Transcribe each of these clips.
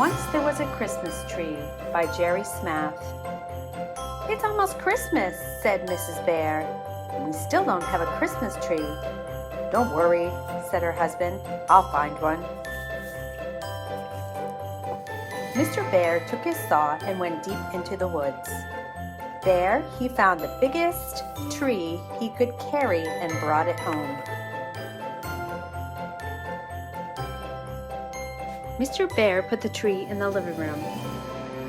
Once There Was a Christmas Tree by Jerry Smath. It's almost Christmas, said Mrs. Bear. We still don't have a Christmas tree. Don't worry, said her husband. I'll find one. Mr. Bear took his saw and went deep into the woods. There he found the biggest tree he could carry and brought it home. Mr. Bear put the tree in the living room.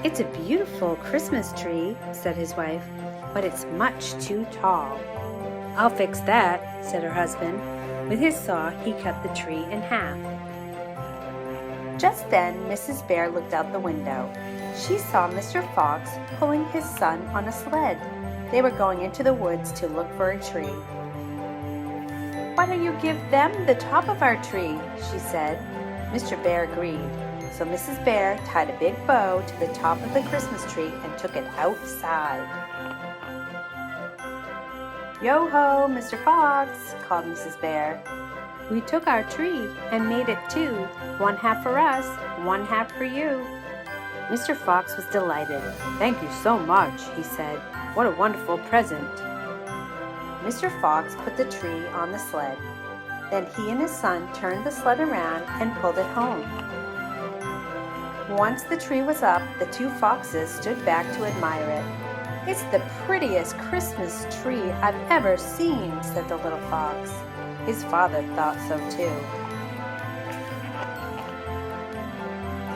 It's a beautiful Christmas tree, said his wife, but it's much too tall. I'll fix that, said her husband. With his saw, he cut the tree in half. Just then, Mrs. Bear looked out the window. She saw Mr. Fox pulling his son on a sled. They were going into the woods to look for a tree. Why don't you give them the top of our tree? She said. Mr. Bear agreed. So Mrs. Bear tied a big bow to the top of the Christmas tree and took it outside. Yo-ho, Mr. Fox, called Mrs. Bear. We took our tree and made it two, one half for us, one half for you. Mr. Fox was delighted. Thank you so much, he said. What a wonderful present. Mr. Fox put the tree on the sled. Then he and his son turned the sled around and pulled it home. Once the tree was up, the two foxes stood back to admire it. It's the prettiest Christmas tree I've ever seen, said the little fox. His father thought so too.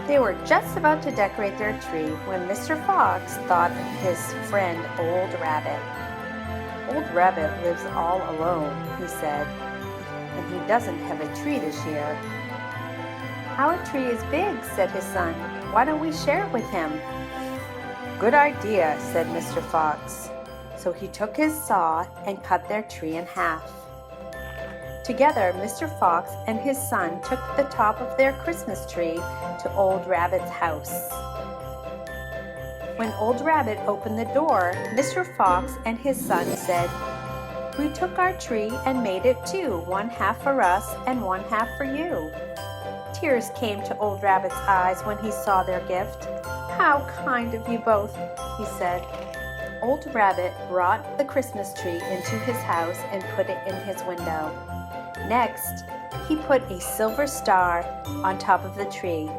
They were just about to decorate their tree when Mr. Fox thought of his friend Old Rabbit. Old Rabbit lives all alone, he said, and he doesn't have a tree this year. Our tree is big, said his son. Why don't we share it with him? Good idea, said Mr. Fox. So he took his saw and cut their tree in half. Together, Mr. Fox and his son took the top of their Christmas tree to Old Rabbit's house. When Old Rabbit opened the door, Mr. Fox and his son said, We took our tree and made it two, one half for us and one half for you. Tears came to Old Rabbit's eyes when he saw their gift. How kind of you both, he said. Old Rabbit brought the Christmas tree into his house and put it in his window. Next, he put a silver star on top of the tree.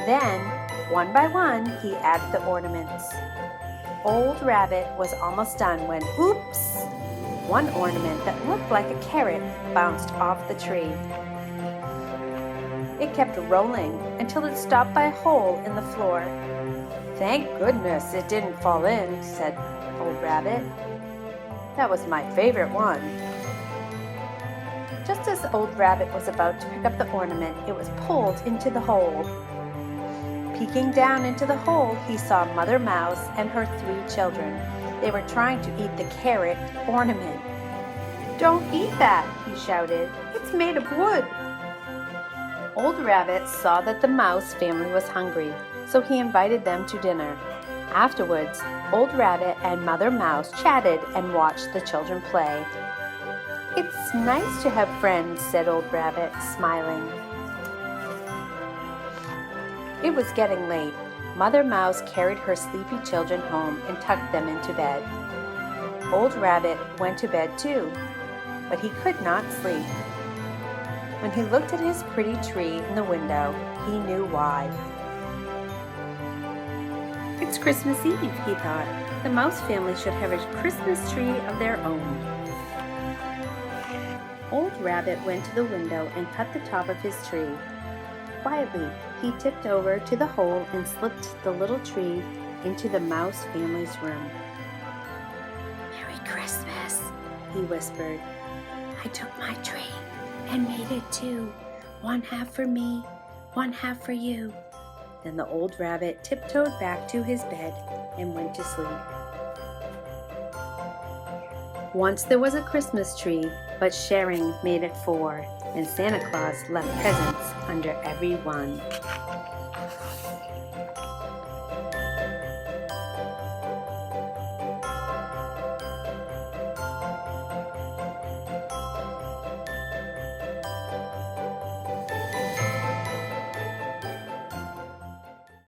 Then, one by one, he added the ornaments. Old Rabbit was almost done when, oops! One ornament that looked like a carrot bounced off the tree. It kept rolling until it stopped by a hole in the floor. Thank goodness it didn't fall in, said Old Rabbit. That was my favorite one. Just as Old Rabbit was about to pick up the ornament, it was pulled into the hole. Peeking down into the hole, he saw Mother Mouse and her 3 children. They were trying to eat the carrot ornament. Don't eat that, he shouted. It's made of wood. Old Rabbit saw that the mouse family was hungry, so he invited them to dinner. Afterwards, Old Rabbit and Mother Mouse chatted and watched the children play. It's nice to have friends, said Old Rabbit, smiling. It was getting late. Mother Mouse carried her sleepy children home and tucked them into bed. Old Rabbit went to bed too, but he could not sleep. When he looked at his pretty tree in the window, he knew why. It's Christmas Eve, he thought. The mouse family should have a Christmas tree of their own. Old Rabbit went to the window and cut the top of his tree. Quietly, he tipped over to the hole and slipped the little tree into the mouse family's room. Merry Christmas, he whispered. I took my tree and made it two, one half for me, one half for you. Then the old rabbit tiptoed back to his bed and went to sleep. Once there was a Christmas tree, but sharing made it 4, and Santa Claus left presents under every one.